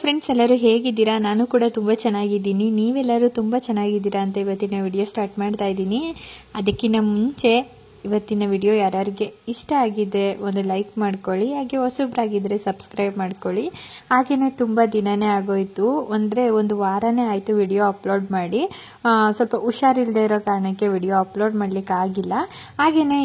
Friends, ಎಲ್ಲರೂ ಹೇಗಿದ್ದೀರಾ? ನಾನು ಕೂಡ ತುಂಬ ಚೆನ್ನಾಗಿದ್ದೀನಿ. ನೀವೆಲ್ಲರೂ ತುಂಬ ಚೆನ್ನಾಗಿದ್ದೀರಾ ಅಂತ ಇವತ್ತಿನ ವಿಡಿಯೋ ಸ್ಟಾರ್ಟ್ ಮಾಡ್ತಾ ಇದ್ದೀನಿ. ಅದಕ್ಕಿಂತ ಮುಂಚೆ ಇವತ್ತಿನ ವಿಡಿಯೋ ಯಾರ್ಯಾರಿಗೆ ಇಷ್ಟ ಆಗಿದೆ ಒಂದು ಲೈಕ್ ಮಾಡ್ಕೊಳ್ಳಿ, ಹಾಗೆ ಹೊಸಬ್ರಾಗಿದ್ದರೆ ಸಬ್ಸ್ಕ್ರೈಬ್ ಮಾಡ್ಕೊಳ್ಳಿ. ಹಾಗೆಯೇ ತುಂಬ ದಿನನೇ ಆಗೋಯಿತು, ಅಂದರೆ ಒಂದು ವಾರನೇ ಆಯಿತು ವಿಡಿಯೋ ಅಪ್ಲೋಡ್ ಮಾಡಿ. ಸ್ವಲ್ಪ ಹುಷಾರಿಲ್ಲದೆ ಇರೋ ಕಾರಣಕ್ಕೆ ವಿಡಿಯೋ ಅಪ್ಲೋಡ್ ಮಾಡಲಿಕ್ಕೆ ಆಗಿಲ್ಲ. ಹಾಗೆಯೇ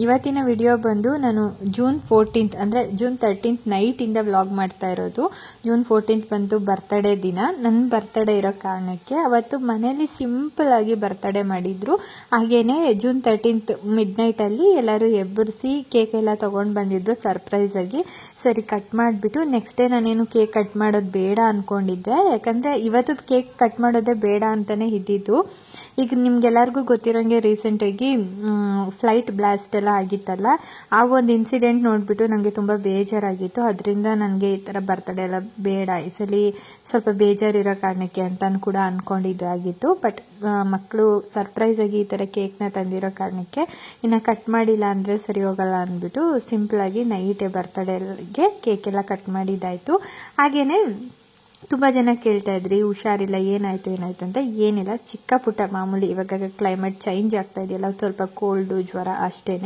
ಇವತ್ತಿನ ವಿಡಿಯೋ ಬಂದು ನಾನು ಜೂನ್ 14th ಅಂದರೆ ಜೂನ್ 13th ನೈಟಿಂದ ವ್ಲಾಗ್ ಮಾಡ್ತಾ ಇರೋದು. ಜೂನ್ 14th ಬಂದು ಬರ್ತಡೇ ದಿನ. ನನ್ನ ಬರ್ತಡೇ ಇರೋ ಕಾರಣಕ್ಕೆ ಅವತ್ತು ಮನೆಯಲ್ಲಿ ಸಿಂಪಲ್ ಆಗಿ ಬರ್ತಡೇ ಮಾಡಿದ್ರು. ಹಾಗೆಯೇ ಜೂನ್ 13th ಮಿಡ್ನೈಟಲ್ಲಿ ಎಲ್ಲರೂ ಎಬ್ಬರಿಸಿ ಕೇಕ್ ಎಲ್ಲ ತೊಗೊಂಡು ಬಂದಿದ್ದು ಸರ್ಪ್ರೈಸ್ ಆಗಿ. ಸರಿ ಕಟ್ ಮಾಡಿಬಿಟ್ಟು ನೆಕ್ಸ್ಟ್ ಡೇ ನಾನೇನು ಕೇಕ್ ಕಟ್ ಮಾಡೋದು ಬೇಡ ಅಂದ್ಕೊಂಡಿದ್ದೆ, ಯಾಕಂದರೆ ಇವತ್ತು ಕೇಕ್ ಕಟ್ ಮಾಡೋದೇ ಬೇಡ ಅಂತಲೇ ಇದ್ದಿದ್ದು. ಈಗ ನಿಮ್ಗೆಲ್ಲರಿಗೂ ಗೊತ್ತಿರೋಂಗೆ ರೀಸೆಂಟಾಗಿ ಫ್ಲೈಟ್ ಬ್ಲಾಸ್ಟ್ ಎಲ್ಲ ಆಗಿತ್ತಲ್ಲ, ಆ ಒಂದು ಇನ್ಸಿಡೆಂಟ್ ನೋಡಿಬಿಟ್ಟು ನನಗೆ ತುಂಬ ಬೇಜಾರಾಗಿತ್ತು. ಅದರಿಂದ ನನಗೆ ಈ ಥರ ಬರ್ತಡೇ ಎಲ್ಲ ಬೇಡ, ಈ ಸಲ ಸ್ವಲ್ಪ ಬೇಜಾರಿರೋ ಕಾರಣಕ್ಕೆ ಅಂತಲೂ ಕೂಡ ಅಂದ್ಕೊಂಡಿದ್ದಾಗಿತ್ತು. ಬಟ್ ಮಕ್ಕಳು ಸರ್ಪ್ರೈಸ್ ಆಗಿ ಈ ಥರ ಕೇಕ್ನ ತಂದಿರೋ ಕಾರಣಕ್ಕೆ ಇನ್ನು ಕಟ್ ಮಾಡಿಲ್ಲ ಅಂದರೆ ಸರಿ ಹೋಗಲ್ಲ ಅಂದ್ಬಿಟ್ಟು ಸಿಂಪಲಾಗಿ ನೈಟೇ ಬರ್ತಡೇಗೆ ಕೇಕ್ ಎಲ್ಲ ಕಟ್ ಮಾಡಿದ್ದಾಯಿತು. ಹಾಗೆಯೇ ತುಂಬ ಜನ ಕೇಳ್ತಾ ಇದ್ರಿ ಹುಷಾರಿಲ್ಲ, ಏನಾಯಿತು ಅಂತ. ಏನಿಲ್ಲ, ಚಿಕ್ಕ ಪುಟ್ಟ ಮಾಮೂಲಿ, ಇವಾಗ ಕ್ಲೈಮೇಟ್ ಚೇಂಜ್ ಆಗ್ತಾ ಇದೆಯಲ್ಲ, ಸ್ವಲ್ಪ ಕೋಲ್ಡು ಜ್ವರ ಅಷ್ಟೇ,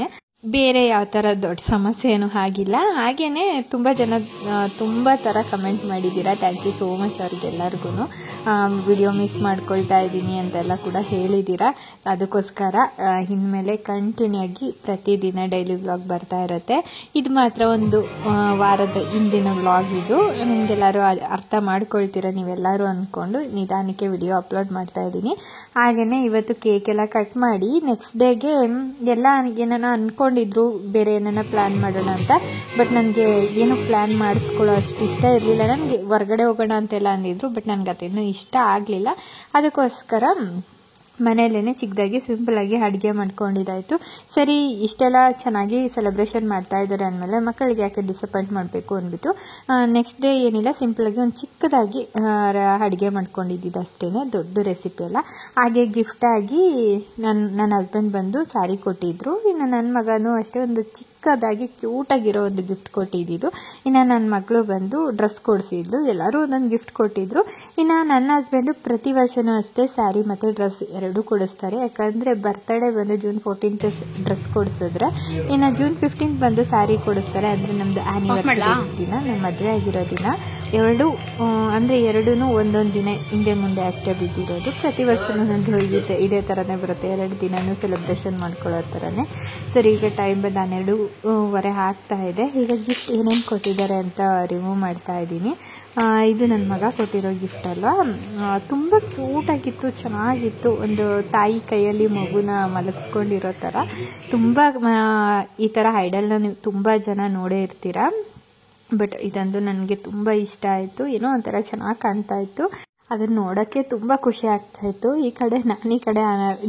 ಬೇರೆ ಯಾವ ಥರ ದೊಡ್ಡ ಸಮಸ್ಯೆ ಏನೂ ಆಗಿಲ್ಲ. ಹಾಗೆಯೇ ತುಂಬ ಜನ ತುಂಬ ಥರ ಕಮೆಂಟ್ ಮಾಡಿದ್ದೀರಾ. ಥ್ಯಾಂಕ್ ಯು ಸೋ ಮಚ್ ಅವ್ರಿಗೆಲ್ಲರಿಗೂ. ವಿಡಿಯೋ ಮಿಸ್ ಮಾಡ್ಕೊಳ್ತಾ ಇದ್ದೀನಿ ಅಂತೆಲ್ಲ ಕೂಡ ಹೇಳಿದ್ದೀರಾ. ಅದಕ್ಕೋಸ್ಕರ ಇನ್ಮೇಲೆ ಕಂಟಿನ್ಯೂ ಆಗಿ ಪ್ರತಿದಿನ ಡೈಲಿ ವ್ಲಾಗ್ ಬರ್ತಾ ಇರುತ್ತೆ. ಇದು ಮಾತ್ರ ಒಂದು ವಾರದ ಹಿಂದಿನ ವ್ಲಾಗ್. ಇದು ನಿಮಗೆಲ್ಲರೂ ಅರ್ಥ ಮಾಡ್ಕೊಳ್ತೀರ ನೀವೆಲ್ಲರೂ ಅಂದ್ಕೊಂಡು ನಿಧಾನಕ್ಕೆ ವಿಡಿಯೋ ಅಪ್ಲೋಡ್ ಮಾಡ್ತಾ ಇದ್ದೀನಿ. ಹಾಗೆಯೇ ಇವತ್ತು ಕೇಕ್ ಎಲ್ಲ ಕಟ್ ಮಾಡಿ ನೆಕ್ಸ್ಟ್ ಡೇಗೆ ಎಲ್ಲ ಏನಾನ ಅಂದ್ಕೊಂಡಿದ್ರು ಬೇರೆ ಏನಾನ ಪ್ಲ್ಯಾನ್ ಮಾಡೋಣ ಅಂತ. ಬಟ್ ನನಗೆ ಏನು ಪ್ಲ್ಯಾನ್ ಮಾಡಿಸ್ಕೊಳ್ಳೋ ಅಷ್ಟು ಇಷ್ಟ ಇರಲಿಲ್ಲ. ನನಗೆ ಹೊರಗಡೆ ಹೋಗೋಣ ಅಂತೆಲ್ಲ ಅಂದಿದ್ರು, ಬಟ್ ನನಗೆ ಅದೇನೂ ಇಷ್ಟ ಆಗಲಿಲ್ಲ. ಅದಕ್ಕೋಸ್ಕರ ಮನೆಯಲ್ಲೇ ಚಿಕ್ಕದಾಗಿ ಸಿಂಪಲಾಗಿ ಅಡುಗೆ ಮಾಡ್ಕೊಂಡಿದ್ದಾಯಿತು. ಸರಿ, ಇಷ್ಟೆಲ್ಲ ಚೆನ್ನಾಗಿ ಸೆಲೆಬ್ರೇಷನ್ ಮಾಡ್ತಾ ಇದ್ದಾರೆ ಅಂದಮೇಲೆ ಮಕ್ಕಳಿಗೆ ಯಾಕೆ ಡಿಸಪಾಯಿಂಟ್ ಮಾಡಬೇಕು ಅಂದ್ಬಿಟ್ಟು ನೆಕ್ಸ್ಟ್ ಡೇ ಏನಿಲ್ಲ, ಸಿಂಪಲಾಗಿ ಒಂದು ಚಿಕ್ಕದಾಗಿ ಅಡುಗೆ ಮಾಡ್ಕೊಂಡಿದ್ದಿದ್ದು ಅಷ್ಟೇ, ದೊಡ್ಡ ರೆಸಿಪಿ ಅಲ್ಲ. ಹಾಗೆ ಗಿಫ್ಟಾಗಿ ನನ್ನ ಹಸ್ಬೆಂಡ್ ಬಂದು ಸ್ಯಾರಿ ಕೊಟ್ಟಿದ್ರು. ಇನ್ನು ನನ್ನ ಮಗನೂ ಅಷ್ಟೇ ಒಂದು ಚಿಕ್ಕದಾಗಿ ಕ್ಯೂಟಾಗಿರೋ ಒಂದು ಗಿಫ್ಟ್ ಕೊಟ್ಟಿದ್ದು. ಇನ್ನು ನನ್ನ ಮಗಳು ಬಂದು ಡ್ರೆಸ್ ಕೊಡಿಸಿದ್ಲು. ಎಲ್ಲರೂ ಒಂದೊಂದು ಗಿಫ್ಟ್ ಕೊಟ್ಟಿದ್ರು. ಇನ್ನು ನನ್ನ ಹಸ್ಬೆಂಡು ಪ್ರತಿ ವರ್ಷವೂ ಅಷ್ಟೇ ಸ್ಯಾರಿ ಮತ್ತು ಡ್ರೆಸ್ ಎರಡೂ ಕೊಡಿಸ್ತಾರೆ. ಯಾಕಂದರೆ ಬರ್ತಡೇ ಬಂದು ಜೂನ್ 14th ಡ್ರೆಸ್ ಕೊಡಿಸಿದ್ರೆ, ಇನ್ನು ಜೂನ್ 15th ಬಂದು ಸ್ಯಾರಿ ಕೊಡಿಸ್ತಾರೆ. ಅಂದರೆ ನಮ್ಮದು ಆ್ಯನಿವರ್ಸರಿ ದಿನ, ನಮ್ಮ ಮದುವೆ ಆಗಿರೋ ದಿನ. ಎರಡೂ ಒಂದೊಂದು ದಿನ ಹಿಂದೆ ಮುಂದೆ ಅಷ್ಟೇ ಬಿದ್ದಿರೋದು. ಪ್ರತಿ ವರ್ಷವೂ ನಂದು ಇದೇ ಥರನೇ ಬರುತ್ತೆ, 2 ದಿನವೂ ಸೆಲೆಬ್ರೇಷನ್ ಮಾಡ್ಕೊಳ್ಳೋ ಥರನೇ. ಸರಿ, ಈಗ ಟೈಮ್ ಬಂದು 12:15 ಆಗ್ತಾ ಇದೆ. ಈಗ ಗಿಫ್ಟ್ ಏನೇನು ಕೊಟ್ಟಿದ್ದಾರೆ ಅಂತ ರಿಮೂವ್ ಮಾಡ್ತಾ ಇದ್ದೀನಿ. ಇದು ನನ್ನ ಮಗ ಕೊಟ್ಟಿರೋ ಗಿಫ್ಟ್ ಅಲ್ವಾ, ತುಂಬ ಕ್ಯೂಟಾಗಿತ್ತು, ಚೆನ್ನಾಗಿತ್ತು. ಒಂದು ತಾಯಿ ಕೈಯಲ್ಲಿ ಮಗುನ ಮಲಗಿಸ್ಕೊಂಡಿರೋ ಥರ. ತುಂಬ ಈ ಥರ ಐಡಲ್ನ ನೀವು ತುಂಬ ಜನ ನೋಡೇ ಇರ್ತೀರ. ಬಟ್ ಇದಂದು ನನಗೆ ತುಂಬ ಇಷ್ಟ ಆಯಿತು. ಏನೋ ಒಂಥರ ಚೆನ್ನಾಗಿ ಕಾಣ್ತಾ ಇತ್ತು. ಅದನ್ನು ನೋಡೋಕ್ಕೆ ತುಂಬ ಖುಷಿ ಆಗ್ತಾಯಿತ್ತು. ಈ ಕಡೆ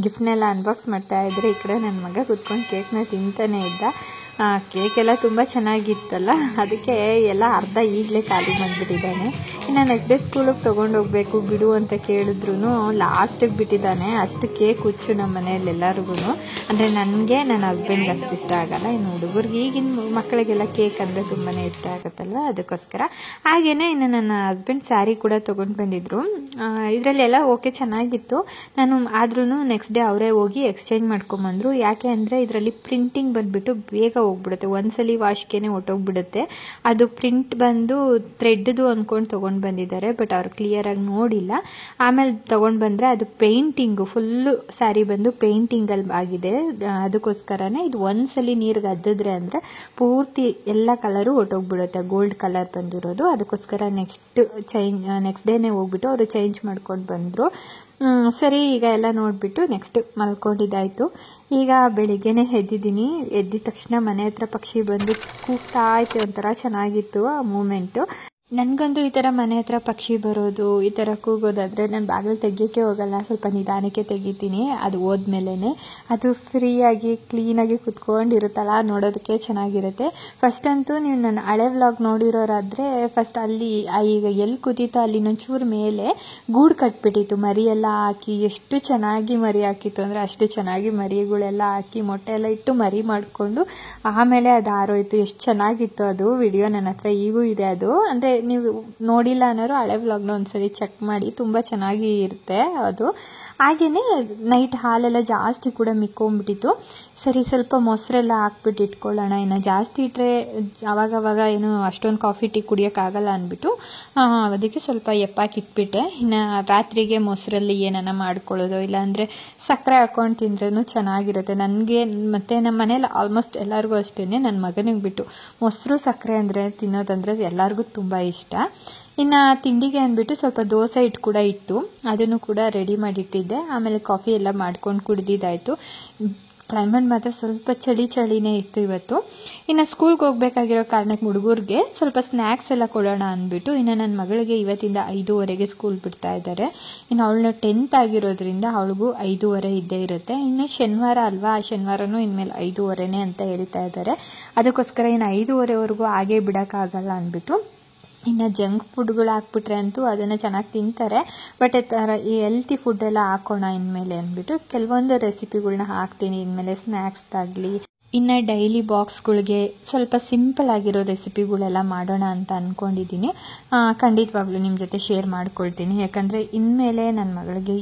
ಗಿಫ್ಟ್ನೆಲ್ಲ ಅನ್ಬಾಕ್ಸ್ ಮಾಡ್ತಾ ಇದ್ದರೆ, ಈ ಕಡೆ ನನ್ನ ಮಗ ಕೂತ್ಕೊಂಡು ಕೇಕ್ನ ತಿಂತಾನೆ ಇದ್ದ. ಕೇಕ್ ಎಲ್ಲ ತುಂಬ ಚೆನ್ನಾಗಿತ್ತಲ್ಲ, ಅದಕ್ಕೆ ಎಲ್ಲ ಅರ್ಧ ಈಗಲೇ ಖಾಲಿ ಮಾಡಿಬಿಟ್ಟಿದ್ದಾನೆ. ಇನ್ನು ನೆಕ್ಸ್ಟ್ ಡೇ ಸ್ಕೂಲಿಗೆ ತೊಗೊಂಡೋಗ್ಬೇಕು ಬಿಡು ಅಂತ ಕೇಳಿದ್ರು ಲಾಸ್ಟಿಗೆ ಬಿಟ್ಟಿದ್ದಾನೆ. ಅಷ್ಟು ಕೇಕ್ ಹುಚ್ಚು ನಮ್ಮ ಮನೆಯಲ್ಲಿ ಎಲ್ಲರಿಗೂ. ಅಂದರೆ ನನಗೆ, ನನ್ನ ಹಸ್ಬೆಂಡ್ಗೆ ಅಷ್ಟು ಇಷ್ಟ ಆಗಲ್ಲ. ಇನ್ನು ಹುಡುಗರಿಗೆ, ಈಗಿನ ಮಕ್ಕಳಿಗೆಲ್ಲ ಕೇಕ್ ಅಂದರೆ ತುಂಬಾ ಇಷ್ಟ ಆಗುತ್ತಲ್ವ, ಅದಕ್ಕೋಸ್ಕರ. ಹಾಗೆಯೇ ಇನ್ನು ನನ್ನ ಹಸ್ಬೆಂಡ್ ಸ್ಯಾರಿ ಕೂಡ ತೊಗೊಂಡು ಬಂದಿದ್ರು. ಇದರಲ್ಲೆಲ್ಲ ಓಕೆ ಚೆನ್ನಾಗಿತ್ತು. ಆದ್ರೂ ನೆಕ್ಸ್ಟ್ ಡೇ ಅವರೇ ಹೋಗಿ ಎಕ್ಸ್ಚೇಂಜ್ ಮಾಡ್ಕೊಂಬಂದರು. ಯಾಕೆ ಅಂದರೆ ಇದರಲ್ಲಿ ಪ್ರಿಂಟಿಂಗ್ ಬಂದುಬಿಟ್ಟು ಬೇಗ ಹೋಗ್ಬಿಡುತ್ತೆ, ಒಂದ್ಸಲಿ ವಾಶ್ಗೆ ಹೊಟ್ಟೋಗ್ಬಿಡುತ್ತೆ. ಅದು ಪ್ರಿಂಟ್ ಬಂದು ಥ್ರೆಡ್ದು ಅಂದ್ಕೊಂಡು ತೊಗೊಂಡು ಬಂದಿದ್ದಾರೆ. ಬಟ್ ಅವ್ರು ಕ್ಲಿಯರಾಗಿ ನೋಡಿಲ್ಲ. ಆಮೇಲೆ ತೊಗೊಂಡು ಬಂದರೆ ಅದು ಪೇಂಟಿಂಗು ಫುಲ್ಲು ಸ್ಯಾರಿ ಬಂದು ಪೇಂಟಿಂಗಲ್ಲಿ ಆಗಿದೆ. ಅದಕ್ಕೋಸ್ಕರನೇ ಇದು ಒಂದ್ಸಲಿ ನೀರಿಗೆ ಅದ್ದಿದ್ರೆ ಅಂದರೆ ಪೂರ್ತಿ ಎಲ್ಲ ಕಲರು ಹೊಟ್ಟೋಗ್ಬಿಡುತ್ತೆ, ಗೋಲ್ಡ್ ಕಲರ್ ಬಂದಿರೋದು. ಅದಕ್ಕೋಸ್ಕರ ನೆಕ್ಸ್ಟ್ ಡೇನೇ ಹೋಗ್ಬಿಟ್ಟು ಅವರು ಚೇಂಜ್ ಮಾಡ್ಕೊಂಡು ಬಂದರು. ಸರಿ, ಈಗ ಎಲ್ಲ ನೋಡಿಬಿಟ್ಟು ನೆಕ್ಸ್ಟ್ ಮಲ್ಕೊಂಡಿದ್ದಾಯಿತು. ಈಗ ಬೆಳಿಗ್ಗೆನೇ ಎದ್ದಿದ್ದೀನಿ. ಎದ್ದಿದ ತಕ್ಷಣ ಮನೆ ಹತ್ರ ಪಕ್ಷಿ ಬಂದು ಕೂಗ್ತಾ ಐತೆ, ಒಂಥರ ಚೆನ್ನಾಗಿತ್ತು ಆ ಮೂಮೆಂಟು. ನನಗಂತೂ ಈ ಥರ ಮನೆ ಹತ್ರ ಪಕ್ಷಿ ಬರೋದು, ಈ ಥರ ಕೂಗೋದಾದರೆ ನಾನು ಬಾಗಿಲು ತೆಗಿಯೋಕ್ಕೆ ಹೋಗಲ್ಲ, ಸ್ವಲ್ಪ ನಿಧಾನಕ್ಕೆ ತೆಗಿತೀನಿ. ಅದು ಹೋದ್ಮೇಲೆ ಅದು ಫ್ರೀಯಾಗಿ ಕ್ಲೀನಾಗಿ ಕುತ್ಕೊಂಡಿರುತ್ತಲ್ಲ, ನೋಡೋದಕ್ಕೆ ಚೆನ್ನಾಗಿರುತ್ತೆ. ಫಸ್ಟ್ ಅಂತೂ ನೀವು ನನ್ನ ಹಳೆ ವ್ಲಾಗ್ ನೋಡಿರೋರಾದರೆ ಫಸ್ಟ್ ಅಲ್ಲಿ ಈಗ ಎಲ್ಲಿ ಕೂತಿತ್ತು ಅಲ್ಲಿನೊಂಚೂರು ಮೇಲೆ ಗೂಡು ಕಟ್ಬಿಟ್ಟಿತ್ತು, ಮರಿಯೆಲ್ಲ ಹಾಕಿ. ಎಷ್ಟು ಚೆನ್ನಾಗಿ ಮರಿ ಹಾಕಿತ್ತು ಅಂದರೆ ಅಷ್ಟು ಚೆನ್ನಾಗಿ ಮರಿಗಳೆಲ್ಲ ಹಾಕಿ ಮೊಟ್ಟೆ ಎಲ್ಲ ಇಟ್ಟು ಮರಿ ಮಾಡಿಕೊಂಡು ಆಮೇಲೆ ಅದು ಆರೋಯ್ತು. ಎಷ್ಟು ಚೆನ್ನಾಗಿತ್ತು ಅದು ವಿಡಿಯೋ, ನನ್ನ ಹತ್ರ ಈಗೂ ಇದೆ ಅದು. ಅಂದರೆ ನೀವು ನೋಡಿಲ್ಲ ಅನ್ನೋರು ಹಳೆ ವ್ಲಾಗ್ನ ಒಂದ್ಸರಿ ಚೆಕ್ ಮಾಡಿ, ತುಂಬ ಚೆನ್ನಾಗಿ ಇರುತ್ತೆ ಅದು. ಹಾಗೆಯೇ ನೈಟ್ ಹಾಲೆಲ್ಲ ಜಾಸ್ತಿ ಕೂಡ ಮಿಕ್ಕೊಂಬಿಟ್ಟಿತ್ತು. ಸರಿ ಸ್ವಲ್ಪ ಮೊಸರೆಲ್ಲ ಹಾಕ್ಬಿಟ್ಟು ಇಟ್ಕೊಳ್ಳೋಣ, ಇನ್ನು ಜಾಸ್ತಿ ಇಟ್ಟರೆ ಆವಾಗವಾಗ ಏನು ಅಷ್ಟೊಂದು ಕಾಫಿ ಟೀ ಕುಡಿಯೋಕ್ಕಾಗಲ್ಲ ಅಂದ್ಬಿಟ್ಟು ಅದಕ್ಕೆ ಸ್ವಲ್ಪ ಎಪ್ಪಾಕಿ ಇಟ್ಬಿಟ್ಟೆ. ಇನ್ನು ರಾತ್ರಿಗೆ ಮೊಸರಲ್ಲಿ ಏನಾನ ಮಾಡ್ಕೊಳ್ಳೋದು, ಇಲ್ಲಾಂದರೆ ಸಕ್ಕರೆ ಹಾಕ್ಕೊಂಡು ತಿಂದ್ರೂ ಚೆನ್ನಾಗಿರುತ್ತೆ. ನನಗೆ ಮತ್ತು ನಮ್ಮ ಮನೇಲಿ ಆಲ್ಮೋಸ್ಟ್ ಎಲ್ಲರಿಗೂ ಅಷ್ಟೇ, ನನ್ನ ಮಗನಿಗೆ ಬಿಟ್ಟು ಮೊಸರು ಸಕ್ಕರೆ ಅಂದರೆ ತಿನ್ನೋದಂದರೆ ಎಲ್ಲರಿಗೂ ತುಂಬ ಇಷ್ಟ. ಇನ್ನು ತಿಂಡಿಗೆ ಅಂದ್ಬಿಟ್ಟು ಸ್ವಲ್ಪ ದೋಸೆ ಹಿಟ್ಟು ಕೂಡ ಇತ್ತು, ಅದನ್ನು ಕೂಡ ರೆಡಿ ಮಾಡಿಟ್ಟಿದ್ದೆ. ಆಮೇಲೆ ಕಾಫಿ ಎಲ್ಲ ಮಾಡ್ಕೊಂಡು ಕುಡಿದಿದ್ದಾಯಿತು. ಕ್ಲೈಮೇಟ್ ಮಾತ್ರ ಸ್ವಲ್ಪ ಚಳಿನೇ ಇತ್ತು ಇವತ್ತು. ಇನ್ನು ಸ್ಕೂಲ್ಗೆ ಹೋಗ್ಬೇಕಾಗಿರೋ ಕಾರಣಕ್ಕೆ ಹುಡುಗರಿಗೆ ಸ್ವಲ್ಪ ಸ್ನ್ಯಾಕ್ಸ್ ಎಲ್ಲ ಕೊಡೋಣ ಅಂದ್ಬಿಟ್ಟು, ಇನ್ನು ನನ್ನ ಮಗಳಿಗೆ ಇವತ್ತಿಂದ 5:30ಗೆ ಸ್ಕೂಲ್ ಬಿಡ್ತಾ ಇದ್ದಾರೆ. ಇನ್ನು ಅವಳನ್ನ 10th ಆಗಿರೋದ್ರಿಂದ ಅವಳಿಗೂ 5:30 ಇದ್ದೇ ಇರುತ್ತೆ. ಇನ್ನು ಶನಿವಾರ ಅಲ್ವಾ, ಆ ಶನಿವಾರನೂ ಇನ್ಮೇಲೆ 5:30 ಅಂತ ಹೇಳ್ತಾ ಇದ್ದಾರೆ. ಅದಕ್ಕೋಸ್ಕರ ಇನ್ನು 5:30ವರೆಗೂ ಹಾಗೇ ಬಿಡೋಕ್ಕಾಗಲ್ಲ ಅಂದ್ಬಿಟ್ಟು ಇನ್ನು ಜಂಕ್ ಫುಡ್ಗಳು ಹಾಕ್ಬಿಟ್ರೆ ಅಂತೂ ಅದನ್ನು ಚೆನ್ನಾಗಿ ತಿಂತಾರೆ. ಬಟ್ ಈ ಹೆಲ್ತಿ ಫುಡ್ಡೆಲ್ಲ ಹಾಕೋಣ ಇನ್ಮೇಲೆ ಅಂದ್ಬಿಟ್ಟು ಕೆಲವೊಂದು ರೆಸಿಪಿಗಳನ್ನ ಹಾಕ್ತೀನಿ ಇನ್ಮೇಲೆ ಸ್ನ್ಯಾಕ್ಸ್ದಾಗಲಿ. ಇನ್ನು ಡೈಲಿ ಬಾಕ್ಸ್ಗಳಿಗೆ ಸ್ವಲ್ಪ ಸಿಂಪಲ್ ಆಗಿರೋ ರೆಸಿಪಿಗಳೆಲ್ಲ ಮಾಡೋಣ ಅಂತ ಅಂದ್ಕೊಂಡಿದ್ದೀನಿ. ಖಂಡಿತವಾಗ್ಲೂ ನಿಮ್ಮ ಜೊತೆ ಶೇರ್ ಮಾಡ್ಕೊಳ್ತೀನಿ. ಯಾಕಂದರೆ ಇನ್ಮೇಲೆ ನನ್ನ ಮಗಳಿಗೆ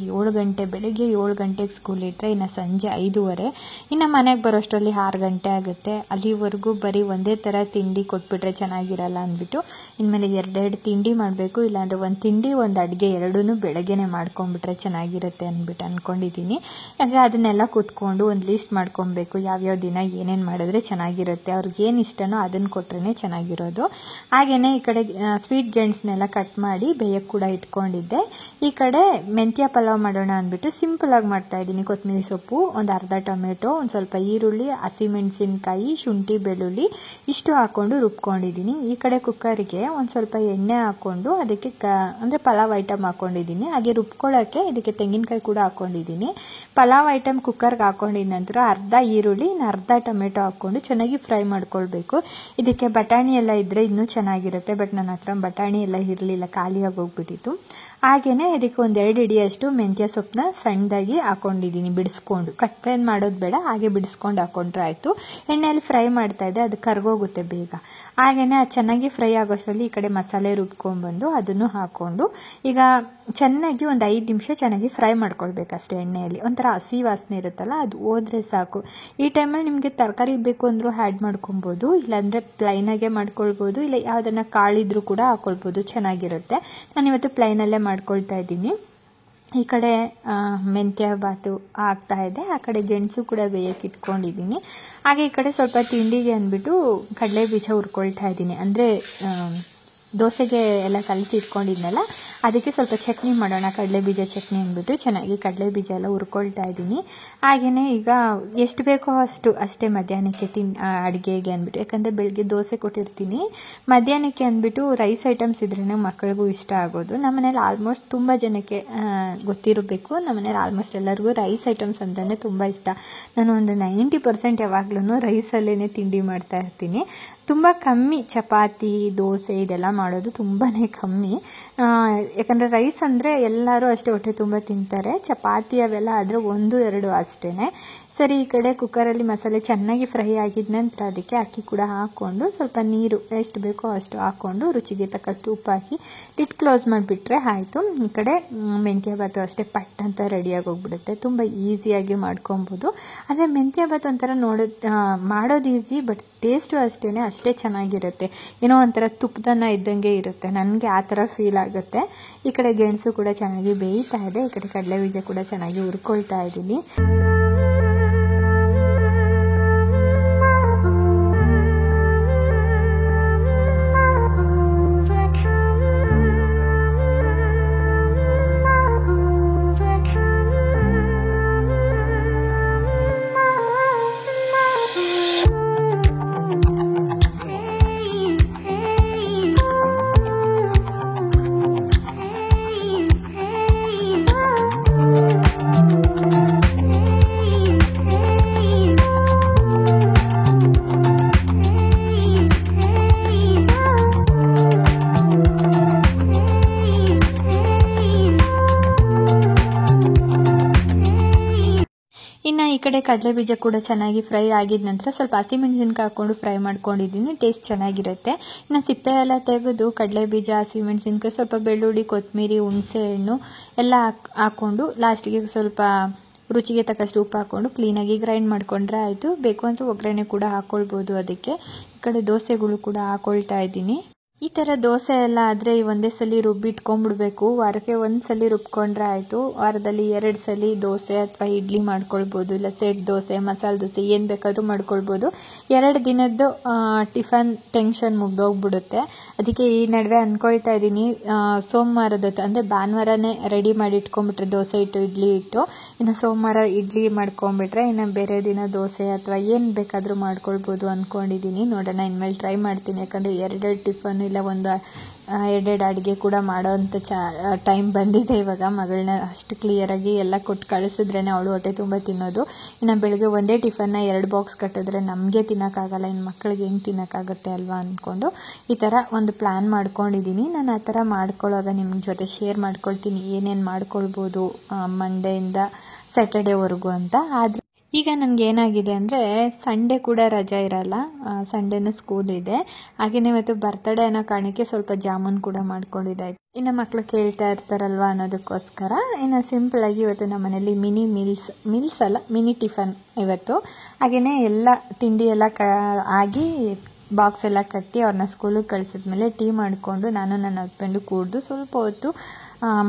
ಬೆಳಗ್ಗೆ 7 ಗಂಟೆಗೆ ಸ್ಕೂಲ್ ಇಟ್ಟರೆ ಇನ್ನು ಸಂಜೆ 5:30, ಇನ್ನು ಮನೆಗೆ ಬರೋಷ್ಟರಲ್ಲಿ 6 ಗಂಟೆ ಆಗುತ್ತೆ. ಅಲ್ಲಿವರೆಗೂ ಬರೀ ಒಂದೇ ಥರ ತಿಂಡಿ ಕೊಟ್ಬಿಟ್ರೆ ಚೆನ್ನಾಗಿರಲ್ಲ ಅಂದ್ಬಿಟ್ಟು ಇನ್ಮೇಲೆ 2 ತಿಂಡಿ ಮಾಡಬೇಕು, ಇಲ್ಲಾಂದರೆ ಒಂದು ತಿಂಡಿ ಒಂದು ಅಡುಗೆ ಎರಡೂ ಬೆಳಗ್ಗೆನೇ ಮಾಡ್ಕೊಂಬಿಟ್ರೆ ಚೆನ್ನಾಗಿರುತ್ತೆ ಅಂದ್ಬಿಟ್ಟು ಅಂದ್ಕೊಂಡಿದ್ದೀನಿ. ಯಾಕಂದರೆ ಅದನ್ನೆಲ್ಲ ಕೂತ್ಕೊಂಡು ಒಂದು ಲಿಸ್ಟ್ ಮಾಡ್ಕೊಬೇಕು, ಯಾವ್ಯಾವ ದಿನ ಏನೇನು ಮಾಡಿದ್ರೆ ಚೆನ್ನಾಗಿರುತ್ತೆ, ಅವ್ರಿಗೇನು ಇಷ್ಟನೋ ಅದನ್ನು ಕೊಟ್ರೇ ಚೆನ್ನಾಗಿರೋದು. ಹಾಗೆಯೇ ಈ ಕಡೆ ಸ್ವೀಟ್ ಗೆಣಸನ್ನೆಲ್ಲ ಕಟ್ ಮಾಡಿ ಬೇಯಕ್ಕೆ ಕೂಡ ಇಟ್ಕೊಂಡಿದ್ದೆ. ಈ ಕಡೆ ಮೆಂತ್ಯ ಪಲಾವ್ ಮಾಡೋಣ ಅಂದ್ಬಿಟ್ಟು ಸಿಂಪಲಾಗಿ ಮಾಡ್ತಾಯಿದ್ದೀನಿ. ಕೊತ್ತಂಬರಿ ಸೊಪ್ಪು, ಒಂದು ಅರ್ಧ ಟೊಮೆಟೊ, ಒಂದು ಸ್ವಲ್ಪ ಈರುಳ್ಳಿ, ಹಸಿಮೆಣಸಿನ್ಕಾಯಿ, ಶುಂಠಿ, ಬೆಳ್ಳುಳ್ಳಿ ಇಷ್ಟು ಹಾಕ್ಕೊಂಡು ರುಬ್ಕೊಂಡಿದ್ದೀನಿ. ಈ ಕಡೆ ಕುಕ್ಕರಿಗೆ ಒಂದು ಸ್ವಲ್ಪ ಎಣ್ಣೆ ಹಾಕ್ಕೊಂಡು ಅದಕ್ಕೆ ಅಂದರೆ ಪಲಾವ್ ಐಟಮ್ ಹಾಕ್ಕೊಂಡಿದ್ದೀನಿ. ಹಾಗೆ ರುಬ್ಕೊಳ್ಳೋಕ್ಕೆ ಇದಕ್ಕೆ ತೆಂಗಿನಕಾಯಿ ಕೂಡ ಹಾಕ್ಕೊಂಡಿದ್ದೀನಿ. ಪಲಾವ್ ಐಟಮ್ ಕುಕ್ಕರ್ಗೆ ಹಾಕ್ಕೊಂಡಿದ ನಂತರ ಅರ್ಧ ಈರುಳ್ಳಿ, ಅರ್ಧ ಟೊಮೆಟೊ ಹಾಕ್ಕೊಂಡು ಚೆನ್ನಾಗಿ ಫ್ರೈ ಮಾಡ್ಕೊಳ್ಬೇಕು. ಇದಕ್ಕೆ ಬಟಾಣಿ ಎಲ್ಲ ಇದ್ದರೆ ಇನ್ನೂ ಚೆನ್ನಾಗಿರುತ್ತೆ, ಬಟ್ ನನ್ನ ಹತ್ರ ಬಟಾಣಿ ಎಲ್ಲ ಇರಲಿಲ್ಲ, ಖಾಲಿಯಾಗಿ ಹೋಗ್ಬಿಟ್ಟಿತ್ತು. ಹಾಗೆಯೇ ಇದಕ್ಕೆ 1-2 ಹಿಡಿಯಷ್ಟು ಮೆಂತ್ಯ ಸೊಪ್ಪನ್ನ ಸಣ್ಣದಾಗಿ ಹಾಕ್ಕೊಂಡಿದ್ದೀನಿ, ಬಿಡಿಸ್ಕೊಂಡು. ಕಟ್ಲೇನು ಮಾಡೋದು ಬೇಡ, ಹಾಗೆ ಬಿಡಿಸ್ಕೊಂಡು ಹಾಕ್ಕೊಂಡ್ರೆ ಆಯಿತು. ಎಣ್ಣೆಯಲ್ಲಿ ಫ್ರೈ ಮಾಡ್ತಾಯಿದ್ದೆ, ಅದು ಕರ್ಗೋಗುತ್ತೆ ಬೇಗ. ಹಾಗೆಯೇ ಅದು ಚೆನ್ನಾಗಿ ಫ್ರೈ ಆಗೋಷ್ಟರಲ್ಲಿ ಈ ಕಡೆ ಮಸಾಲೆ ರುಬ್ಕೊಂಡ್ಬಂದು ಅದನ್ನು ಹಾಕ್ಕೊಂಡು ಈಗ ಚೆನ್ನಾಗಿ ಒಂದು 5 ನಿಮಿಷ ಚೆನ್ನಾಗಿ ಫ್ರೈ ಮಾಡ್ಕೊಳ್ಬೇಕಷ್ಟೇ ಎಣ್ಣೆಯಲ್ಲಿ. ಒಂಥರ ಹಸಿ ವಾಸನೆ ಇರುತ್ತಲ್ಲ, ಅದು ಹೋದರೆ ಸಾಕು. ಈ ಟೈಮಲ್ಲಿ ನಿಮಗೆ ತರಕಾರಿ ಬೇಕು ಅಂದರೂ ಆ್ಯಡ್ ಮಾಡ್ಕೊಬೋದು, ಇಲ್ಲಾಂದರೆ ಪ್ಲೈನಾಗೆ ಮಾಡ್ಕೊಳ್ಬೋದು, ಇಲ್ಲ ಯಾವುದನ್ನು ಕಾಳಿದ್ರೂ ಕೂಡ ಹಾಕ್ಕೊಳ್ಬೋದು, ಚೆನ್ನಾಗಿರುತ್ತೆ. ನಾನಿವತ್ತು ಪ್ಲೈನಲ್ಲೇ ಮಾಡ್ಕೊಳ್ತಾ ಇದ್ದೀನಿ. ಈ ಕಡೆ ಮೆಂತ್ಯ ಬಾತು ಆಗ್ತಾ ಇದೆ, ಆ ಕಡೆ ಗೆಣಸು ಕೂಡ ಬೇಯಕ್ಕೆ ಇಟ್ಕೊಂಡಿದ್ದೀನಿ. ಹಾಗೆ ಈ ಕಡೆ ಸ್ವಲ್ಪ ತಿಂಡಿಗೆ ಅಂದ್ಬಿಟ್ಟು ಕಡಲೆ ಬೀಜ ಹುರ್ಕೊಳ್ತಾ ಇದ್ದೀನಿ. ಅಂದರೆ ದೋಸೆಗೆ ಎಲ್ಲ ಕಲಸಿ ಇಟ್ಕೊಂಡಿದ್ನಲ್ಲ, ಅದಕ್ಕೆ ಸ್ವಲ್ಪ ಚಟ್ನಿ ಮಾಡೋಣ, ಕಡಲೆ ಬೀಜ ಚಟ್ನಿ ಅಂದ್ಬಿಟ್ಟು ಚೆನ್ನಾಗಿ ಕಡಲೆ ಬೀಜ ಎಲ್ಲ ಹುರ್ಕೊಳ್ತಾ ಇದ್ದೀನಿ. ಹಾಗೆಯೇ ಈಗ ಎಷ್ಟು ಬೇಕೋ ಅಷ್ಟೇ ಮಧ್ಯಾಹ್ನಕ್ಕೆ ಅಡುಗೆಗೆ ಅಂದ್ಬಿಟ್ಟು, ಯಾಕಂದರೆ ಬೆಳಗ್ಗೆ ದೋಸೆ ಕೊಟ್ಟಿರ್ತೀನಿ, ಮಧ್ಯಾಹ್ನಕ್ಕೆ ಅಂದ್ಬಿಟ್ಟು ರೈಸ್ ಐಟಮ್ಸ್ ಇದ್ರೇ ಮಕ್ಕಳಿಗೂ ಇಷ್ಟ ಆಗೋದು. ನಮ್ಮನೇಲಿ ಆಲ್ಮೋಸ್ಟ್ ತುಂಬ ಜನಕ್ಕೆ ಗೊತ್ತಿರಬೇಕು, ನಮ್ಮನೇಲಿ ಆಲ್ಮೋಸ್ಟ್ ಎಲ್ಲರಿಗೂ ರೈಸ್ ಐಟಮ್ಸ್ ಅಂದ್ರೇ ತುಂಬ ಇಷ್ಟ. ನಾನು ಒಂದು 90% ಯಾವಾಗ್ಲೂ ರೈಸಲ್ಲೇ ತಿಂಡಿ ಮಾಡ್ತಾ ಇರ್ತೀನಿ. ತುಂಬ ಕಮ್ಮಿ ಚಪಾತಿ, ದೋಸೆ ಇದೆಲ್ಲ ಮಾಡೋದು ತುಂಬಾ ಕಮ್ಮಿ. ಯಾಕಂದರೆ ರೈಸ್ ಅಂದರೆ ಎಲ್ಲರೂ ಅಷ್ಟೇ ಹೊಟ್ಟೆ ತುಂಬ ತಿಂತಾರೆ, ಚಪಾತಿ ಅವೆಲ್ಲ ಆದರೆ 1-2 ಅಷ್ಟೇ. ಸರಿ, ಈ ಕಡೆ ಕುಕ್ಕರಲ್ಲಿ ಮಸಾಲೆ ಚೆನ್ನಾಗಿ ಫ್ರೈ ಆಗಿದ ನಂತರ ಅದಕ್ಕೆ ಅಕ್ಕಿ ಕೂಡ ಹಾಕ್ಕೊಂಡು ಸ್ವಲ್ಪ ನೀರು ಎಷ್ಟು ಬೇಕೋ ಅಷ್ಟು ಹಾಕ್ಕೊಂಡು ರುಚಿಗೆ ತಕ್ಕಷ್ಟು ಉಪ್ಪು ಹಾಕಿ ಲಿಡ್ ಕ್ಲೋಸ್ ಮಾಡಿಬಿಟ್ರೆ ಆಯಿತು. ಈ ಕಡೆ ಮೆಂತ್ಯ ಬಾತು ಅಷ್ಟೇ ಪಟ್ ಅಂತ ರೆಡಿಯಾಗಿ ಹೋಗ್ಬಿಡುತ್ತೆ, ತುಂಬ ಈಸಿಯಾಗಿ ಮಾಡ್ಕೊಬೋದು. ಆದರೆ ಮೆಂತ್ಯ ಬಾತು ಒಂಥರ ಮಾಡೋದು ಈಸಿ, ಬಟ್ ಟೇಸ್ಟು ಅಷ್ಟೇ ಚೆನ್ನಾಗಿರುತ್ತೆ, ಏನೋ ಒಂಥರ ತುಪ್ಪದನ್ನ ಇದ್ದಂಗೆ ಇರುತ್ತೆ, ನನಗೆ ಆ ಥರ ಫೀಲ್ ಆಗುತ್ತೆ. ಈ ಕಡೆ ಗೆಣಸು ಕೂಡ ಚೆನ್ನಾಗಿ ಬೇಯ್ತಾ ಇದೆ, ಈ ಕಡೆ ಕಡಲೆ ಬೀಜ ಕೂಡ ಚೆನ್ನಾಗಿ ಹುರ್ಕೊಳ್ತಾ ಇದ್ದೀನಿ. ಈ ಕಡೆ ಕಡಲೆ ಬೀಜ ಕೂಡ ಚೆನ್ನಾಗಿ ಫ್ರೈ ಆಗಿದ ನಂತರ ಸ್ವಲ್ಪ ಹಸಿಮೆಣಸಿನ್ಕಾಯಿ ಹಾಕ್ಕೊಂಡು ಫ್ರೈ ಮಾಡ್ಕೊಂಡಿದ್ದೀನಿ. ಟೇಸ್ಟ್ ಚೆನ್ನಾಗಿರುತ್ತೆ. ಇನ್ನು ಸಿಪ್ಪೆ ಎಲ್ಲ ತೆಗೆದು ಕಡಲೆ ಬೀಜ, ಹಸಿಮೆಣಸಿನ್ಕಾಯಿ, ಸ್ವಲ್ಪ ಬೆಳ್ಳುಳ್ಳಿ, ಕೊತ್ತಂಬರಿ, ಹುಣಸೆ ಹಣ್ಣು ಎಲ್ಲ ಹಾಕ್ಕೊಂಡು ಲಾಸ್ಟಿಗೆ ಸ್ವಲ್ಪ ರುಚಿಗೆ ತಕ್ಕಷ್ಟು ಉಪ್ಪು ಹಾಕ್ಕೊಂಡು ಕ್ಲೀನಾಗಿ ಗ್ರೈಂಡ್ ಮಾಡ್ಕೊಂಡ್ರೆ ಆಯಿತು. ಬೇಕು ಅಂತ ಒಗ್ಗರಣೆ ಕೂಡ ಹಾಕ್ಕೊಳ್ಬೋದು. ಅದಕ್ಕೆ ಈ ಕಡೆ ದೋಸೆಗಳು ಕೂಡ ಹಾಕ್ಕೊಳ್ತಾ ಇದ್ದೀನಿ. ಈ ಥರ ದೋಸೆ ಎಲ್ಲ ಆದರೆ ಒಂದೇ ಸಲ ರುಬ್ಬಿಟ್ಕೊಂಡ್ಬಿಡ್ಬೇಕು. ವಾರಕ್ಕೆ ಒಂದು ಸಲ ರುಬ್ಕೊಂಡ್ರೆ ಆಯಿತು. ವಾರದಲ್ಲಿ 2 ಸಲ ದೋಸೆ ಅಥವಾ ಇಡ್ಲಿ ಮಾಡ್ಕೊಳ್ಬೋದು. ಇಲ್ಲ ಸೆಟ್ ದೋಸೆ, ಮಸಾಲೆ ದೋಸೆ ಏನು ಬೇಕಾದರೂ ಮಾಡ್ಕೊಳ್ಬೋದು. 2 ದಿನದ್ದು ಟಿಫನ್ ಟೆನ್ಷನ್ ಮುಗ್ದೋಗ್ಬಿಡುತ್ತೆ. ಅದಕ್ಕೆ ಈ ನಡುವೆ ಅಂದ್ಕೊಳ್ತಾ ಇದ್ದೀನಿ, ಸೋಮವಾರದೊತ್ತು ಅಂದರೆ ಭಾನುವಾರನೇ ರೆಡಿ ಮಾಡಿ ಇಟ್ಕೊಂಡ್ಬಿಟ್ರೆ ದೋಸೆ ಹಿಟ್ಟು, ಇಡ್ಲಿ ಹಿಟ್ಟು, ಇನ್ನು ಸೋಮವಾರ ಇಡ್ಲಿ ಮಾಡ್ಕೊಂಡ್ಬಿಟ್ರೆ ಇನ್ನು ಬೇರೆ ದಿನ ದೋಸೆ ಅಥವಾ ಏನು ಬೇಕಾದರೂ ಮಾಡ್ಕೊಳ್ಬೋದು ಅಂದ್ಕೊಂಡಿದ್ದೀನಿ. ನೋಡೋಣ, ಇನ್ಮೇಲೆ ಟ್ರೈ ಮಾಡ್ತೀನಿ. ಯಾಕಂದರೆ 2 ಟಿಫನ್ ಇಲ್ಲ ಒಂದು 2 ಅಡುಗೆ ಕೂಡ ಮಾಡೋವಂಥ ಟೈಮ್ ಬಂದಿದೆ ಇವಾಗ. ಮಗಳನ್ನ ಅಷ್ಟು ಕ್ಲಿಯರಾಗಿ ಎಲ್ಲ ಕೊಟ್ಟು ಕಳಿಸಿದ್ರೇ ಅವಳು ಹೊಟ್ಟೆ ತುಂಬ ತಿನ್ನೋದು. ಇನ್ನು ಬೆಳಗ್ಗೆ ಒಂದೇ ಟಿಫನ್ನ 2 ಬಾಕ್ಸ್ ಕಟ್ಟಿದ್ರೆ ನಮಗೆ ತಿನ್ನೋಕ್ಕಾಗಲ್ಲ, ಇನ್ನು ಮಕ್ಕಳಿಗೆ ಹೆಂಗೆ ತಿನ್ನೋಕ್ಕಾಗುತ್ತೆ ಅಲ್ವಾ ಅಂದ್ಕೊಂಡು ಈ ಥರ ಒಂದು ಪ್ಲ್ಯಾನ್ ಮಾಡ್ಕೊಂಡಿದ್ದೀನಿ. ನಾನು ಆ ಥರ ಮಾಡ್ಕೊಳ್ಳೋವಾಗ ನಿಮ್ಮ ಜೊತೆ ಶೇರ್ ಮಾಡ್ಕೊಳ್ತೀನಿ ಏನೇನು ಮಾಡ್ಕೊಳ್ಬೋದು ಮಂಡೆಯಿಂದ ಸ್ಯಾಟರ್ಡೇವರೆಗೂ ಅಂತ. ಆದರೆ ಈಗ ನನಗೆ ಏನಾಗಿದೆ ಅಂದರೆ ಸಂಡೇ ಕೂಡ ರಜೆ ಇರಲ್ಲ, ಸಂಡೇನೂ ಸ್ಕೂಲ್ ಇದೆ. ಹಾಗೆಯೇ ಇವತ್ತು ಬರ್ತಡೇ ಅನ್ನೋ ಕಾರಣಕ್ಕೆ ಸ್ವಲ್ಪ ಜಾಮೂನ್ ಕೂಡ ಮಾಡ್ಕೊಂಡಿದ್ದಾಯ್ತು. ಇನ್ನು ಮಕ್ಕಳು ಕೇಳ್ತಾ ಇರ್ತಾರಲ್ವ ಅನ್ನೋದಕ್ಕೋಸ್ಕರ ಇನ್ನು ಸಿಂಪಲಾಗಿ ಇವತ್ತು ನಮ್ಮ ಮನೇಲಿ ಮಿಲ್ಸ್ ಅಲ್ಲ ಮಿನಿ ಟಿಫನ್ ಇವತ್ತು. ಹಾಗೆಯೇ ಎಲ್ಲ ತಿಂಡಿ ಎಲ್ಲ ಆಗಿ ಬಾಕ್ಸ್ ಎಲ್ಲ ಕಟ್ಟಿ ಅವ್ರನ್ನ ಸ್ಕೂಲಿಗೆ ಕಳಿಸಿದ್ಮೇಲೆ ಟೀ ಮಾಡಿಕೊಂಡು ನಾನು ನನ್ನ ಹಸ್ಬೆಂಡು ಕೂಡ್ದು ಸ್ವಲ್ಪ ಹೊತ್ತು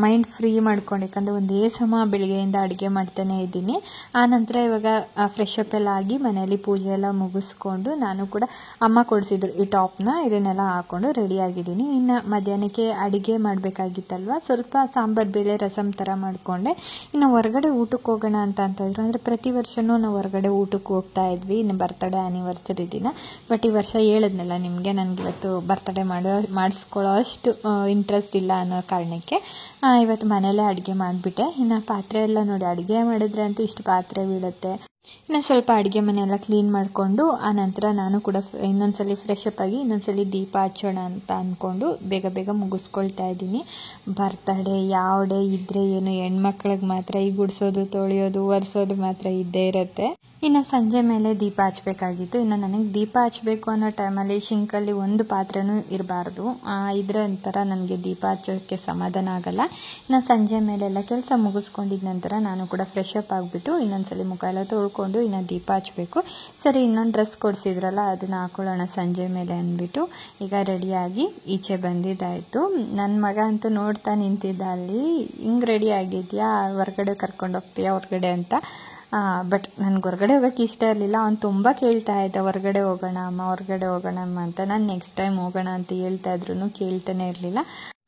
ಮೈಂಡ್ ಫ್ರೀ ಮಾಡ್ಕೊಂಡು, ಯಾಕಂದರೆ ಒಂದೇ ಸಮ ಬೆಳಗ್ಗೆಯಿಂದ ಅಡುಗೆ ಮಾಡ್ತಾನೆ ಇದ್ದೀನಿ. ಆನಂತರ ಇವಾಗ ಫ್ರೆಶ್ ಅಪ್ ಎಲ್ಲ ಆಗಿ ಮನೆಯಲ್ಲಿ ಪೂಜೆ ಎಲ್ಲ ಮುಗಿಸ್ಕೊಂಡು ನಾನು ಕೂಡ ಅಮ್ಮ ಕೊಡಿಸಿದ್ರು ಈ ಟಾಪ್ನ, ಇದನ್ನೆಲ್ಲ ಹಾಕ್ಕೊಂಡು ರೆಡಿಯಾಗಿದ್ದೀನಿ. ಇನ್ನು ಮಧ್ಯಾಹ್ನಕ್ಕೆ ಅಡುಗೆ ಮಾಡಬೇಕಾಗಿತ್ತಲ್ವ, ಸ್ವಲ್ಪ ಸಾಂಬಾರು ಬೇಳೆ ರಸಮ್ ಥರ ಮಾಡಿಕೊಂಡೆ. ಇನ್ನು ಹೊರಗಡೆ ಊಟಕ್ಕೆ ಹೋಗೋಣ ಅಂತಂತಿದ್ರು. ಅಂದರೆ ಪ್ರತಿ ವರ್ಷವೂ ನಾವು ಹೊರಗಡೆ ಊಟಕ್ಕೆ ಹೋಗ್ತಾ ಇದ್ವಿ ಇನ್ನು ಬರ್ತಡೇ ಆ್ಯನಿವರ್ಸರಿ ದಿನ. ಬಟ್ ಈ ವರ್ಷ ಹೇಳಿದ್ನಲ್ಲ ನಿಮಗೆ, ನನಗೆ ಇವತ್ತು ಬರ್ತಡೇ ಮಾಡಿಸ್ಕೊಳ್ಳೋ ಅಷ್ಟು ಇಂಟ್ರೆಸ್ಟ್ ಇಲ್ಲ ಅನ್ನೋ ಕಾರಣಕ್ಕೆ ಇವತ್ತು ಮನೆಯಲ್ಲೇ ಅಡುಗೆ ಮಾಡಿಬಿಟ್ಟೆ. ಇನ್ನು ಪಾತ್ರೆ ಎಲ್ಲ ನೋಡಿ, ಅಡುಗೆ ಮಾಡಿದ್ರೆ ಅಂತೂ ಇಷ್ಟು ಪಾತ್ರೆ ಬೀಳುತ್ತೆ. ಇನ್ನು ಸ್ವಲ್ಪ ಅಡುಗೆ ಮನೆಯೆಲ್ಲ ಕ್ಲೀನ್ ಮಾಡಿಕೊಂಡು ಆನಂತರ ನಾನು ಕೂಡ ಇನ್ನೊಂದ್ಸಲಿ ಫ್ರೆಶ್ ಅಪ್ ಆಗಿ ಇನ್ನೊಂದ್ಸಲಿ ದೀಪ ಹಚ್ಚೋಣ ಅಂತ ಅಂದ್ಕೊಂಡು ಬೇಗ ಮುಗಿಸ್ಕೊಳ್ತಾ ಇದ್ದೀನಿ. ಬರ್ತಡೇ ಯಾವ ಡೇ ಇದ್ದರೆ ಏನು, ಹೆಣ್ಮಕ್ಳಿಗೆ ಮಾತ್ರ ಈ ಗುಡಿಸೋದು, ತೊಳೆಯೋದು, ಒರೆಸೋದು ಮಾತ್ರ ಇದ್ದೇ ಇರುತ್ತೆ. ಇನ್ನು ಸಂಜೆ ಮೇಲೆ ದೀಪ ಹಚ್ಚಬೇಕಾಗಿತ್ತು. ಇನ್ನು ನನಗೆ ದೀಪ ಹಚ್ಚಬೇಕು ಅನ್ನೋ ಟೈಮಲ್ಲಿ ಶಿಂಕಲ್ಲಿ ಒಂದು ಪಾತ್ರೆನೂ ಇರಬಾರ್ದು, ಇದ್ರ ಒಂಥರ ನನಗೆ ದೀಪ ಹಚ್ಚೋಕ್ಕೆ ಸಮಾಧಾನ ಆಗಲ್ಲ. ಇನ್ನು ಸಂಜೆ ಮೇಲೆಲ್ಲ ಕೆಲಸ ಮುಗಿಸ್ಕೊಂಡಿದ ನಂತರ ನಾನು ಕೂಡ ಫ್ರೆಶ್ ಅಪ್ ಆಗಿಬಿಟ್ಟು ಇನ್ನೊಂದ್ಸಲಿ ಮುಖ ಎಲ್ಲ ತೊಳ್ಕೊಂಡು ಇನ್ನು ದೀಪ ಹಚ್ಚಬೇಕು. ಸರಿ, ಇನ್ನೊಂದು ಡ್ರೆಸ್ ಕೊಡಿಸಿದ್ರಲ್ಲ ಅದನ್ನು ಹಾಕೊಳ್ಳೋಣ ಸಂಜೆ ಮೇಲೆ ಅಂದ್ಬಿಟ್ಟು ಈಗ ರೆಡಿಯಾಗಿ ಈಚೆ ಬಂದಿದ್ದಾಯಿತು. ನನ್ನ ಮಗ ಅಂತೂ ನೋಡ್ತಾ ನಿಂತಿದ್ದ ಅಲ್ಲಿ, ಹಿಂಗೆ ರೆಡಿ ಆಗಿದೆಯಾ, ಹೊರಗಡೆ ಕರ್ಕೊಂಡು ಹೋಗ್ತೀಯಾ ಹೊರಗಡೆ ಅಂತ. ಬಟ್ ನನಗೆ ಹೊರಗಡೆ ಹೋಗೋಕ್ಕೆ ಇಷ್ಟ ಇರಲಿಲ್ಲ. ಅವ್ನು ತುಂಬ ಕೇಳ್ತಾ ಇದ್ದ, ಹೊರಗಡೆ ಹೋಗೋಣ ಅಮ್ಮ, ಹೊರಗಡೆ ಹೋಗೋಣ ಅಮ್ಮ ಅಂತ. ನಾನು ನೆಕ್ಸ್ಟ್ ಟೈಮ್ ಹೋಗೋಣ ಅಂತ ಹೇಳ್ತಾ ಇದ್ರೂ ಕೇಳ್ತಾನೆ ಇರಲಿಲ್ಲ.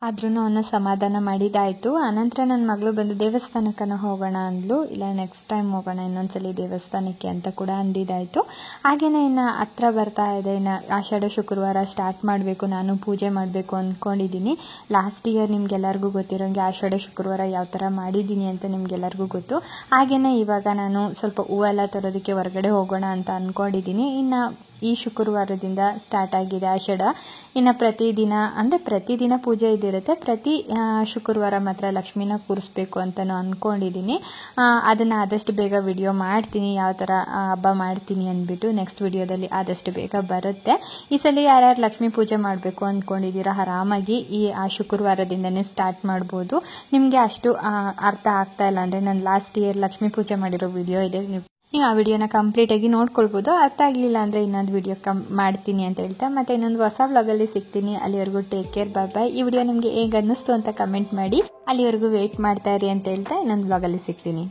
ಆದ್ರೂ ಅವನ್ನ ಸಮಾಧಾನ ಮಾಡಿದ್ದಾಯಿತು. ಆನಂತರ ನನ್ನ ಮಗಳು ಬಂದು ದೇವಸ್ಥಾನಕ್ಕನ ಹೋಗೋಣ ಅಂದ್ಲು. ಇಲ್ಲ ನೆಕ್ಸ್ಟ್ ಟೈಮ್ ಹೋಗೋಣ ಇನ್ನೊಂದ್ಸಲಿ ದೇವಸ್ಥಾನಕ್ಕೆ ಅಂತ ಕೂಡ ಅಂದಿದ್ದಾಯಿತು. ಹಾಗೆಯೇ ಇನ್ನು ಹತ್ರ ಬರ್ತಾ ಇದೆ, ಇನ್ನು ಆಷಾಢ ಶುಕ್ರವಾರ ಸ್ಟಾರ್ಟ್ ಮಾಡಬೇಕು, ನಾನು ಪೂಜೆ ಮಾಡಬೇಕು ಅಂದ್ಕೊಂಡಿದ್ದೀನಿ. ಲಾಸ್ಟ್ ಇಯರ್ ನಿಮ್ಗೆಲ್ಲರಿಗೂ ಗೊತ್ತಿರೋಂಗೆ ಆಷಾಢ ಶುಕ್ರವಾರ ಯಾವ ಥರ ಮಾಡಿದ್ದೀನಿ ಅಂತ ನಿಮ್ಗೆಲ್ಲರಿಗೂ ಗೊತ್ತು. ಹಾಗೆಯೇ ಇವಾಗ ನಾನು ಸ್ವಲ್ಪ ಹೂವೆಲ್ಲ ತರೋದಕ್ಕೆ ಹೊರಗಡೆ ಹೋಗೋಣ ಅಂತ ಅಂದ್ಕೊಂಡಿದ್ದೀನಿ. ಇನ್ನು ಈ ಶುಕ್ರವಾರದಿಂದ ಸ್ಟಾರ್ಟ್ ಆಗಿದೆ ಆಷಾಢ. ಇನ್ನು ಪ್ರತಿದಿನ ಪೂಜೆ ಇದಿರುತ್ತೆ. ಪ್ರತಿ ಶುಕ್ರವಾರ ಮಾತ್ರ ಲಕ್ಷ್ಮಿನ ಕೂರಿಸ್ಬೇಕು ಅಂತಲೂ ಅಂದ್ಕೊಂಡಿದ್ದೀನಿ. ಅದನ್ನು ಆದಷ್ಟು ಬೇಗ ವಿಡಿಯೋ ಮಾಡ್ತೀನಿ, ಯಾವ ಥರ ಹಬ್ಬ ಮಾಡ್ತೀನಿ ಅಂದ್ಬಿಟ್ಟು ನೆಕ್ಸ್ಟ್ ವಿಡಿಯೋದಲ್ಲಿ ಆದಷ್ಟು ಬೇಗ ಬರುತ್ತೆ. ಈ ಸಲ ಯಾರ್ಯಾರು ಲಕ್ಷ್ಮೀ ಪೂಜೆ ಮಾಡಬೇಕು ಅಂದ್ಕೊಂಡಿದ್ದೀರಾ ಆರಾಮಾಗಿ ಆ ಶುಕ್ರವಾರದಿಂದನೇ ಸ್ಟಾರ್ಟ್ ಮಾಡ್ಬೋದು. ನಿಮಗೆ ಅಷ್ಟು ಅರ್ಥ ಆಗ್ತಾ ಇಲ್ಲ ಅಂದರೆ ನಾನು ಲಾಸ್ಟ್ ಇಯರ್ ಲಕ್ಷ್ಮೀ ಪೂಜೆ ಮಾಡಿರೋ ವಿಡಿಯೋ ಇದೆ, ನೀವು ಆ ವಿಡಿಯೋನ ಕಂಪ್ಲೀಟಾಗಿ ನೋಡ್ಕೊಳ್ಬೋದು. ಅರ್ಥ ಆಗಲಿಲ್ಲ ಅಂದರೆ ಇನ್ನೊಂದು ವಿಡಿಯೋ ಮಾಡ್ತೀನಿ ಅಂತ ಹೇಳ್ತಾ ಮತ್ತೆ ಇನ್ನೊಂದು ಹೊಸ ವ್ಲಾಗಲ್ಲಿ ಸಿಗ್ತೀನಿ. ಅಲ್ಲಿವರೆಗೂ ಟೇಕ್ ಕೇರ್, ಬಾಯ್. ಈ ವಿಡಿಯೋ ನಿಮಗೆ ಹೇಗೆ ಅನ್ನಿಸ್ತು ಅಂತ ಕಮೆಂಟ್ ಮಾಡಿ. ಅಲ್ಲಿವರೆಗೂ ವೆಯ್ಟ್ ಮಾಡ್ತಾ ಇರಿ ಅಂತ ಹೇಳ್ತಾ ಇನ್ನೊಂದು ವ್ಲಾಗಲ್ಲಿ ಸಿಗ್ತೀನಿ.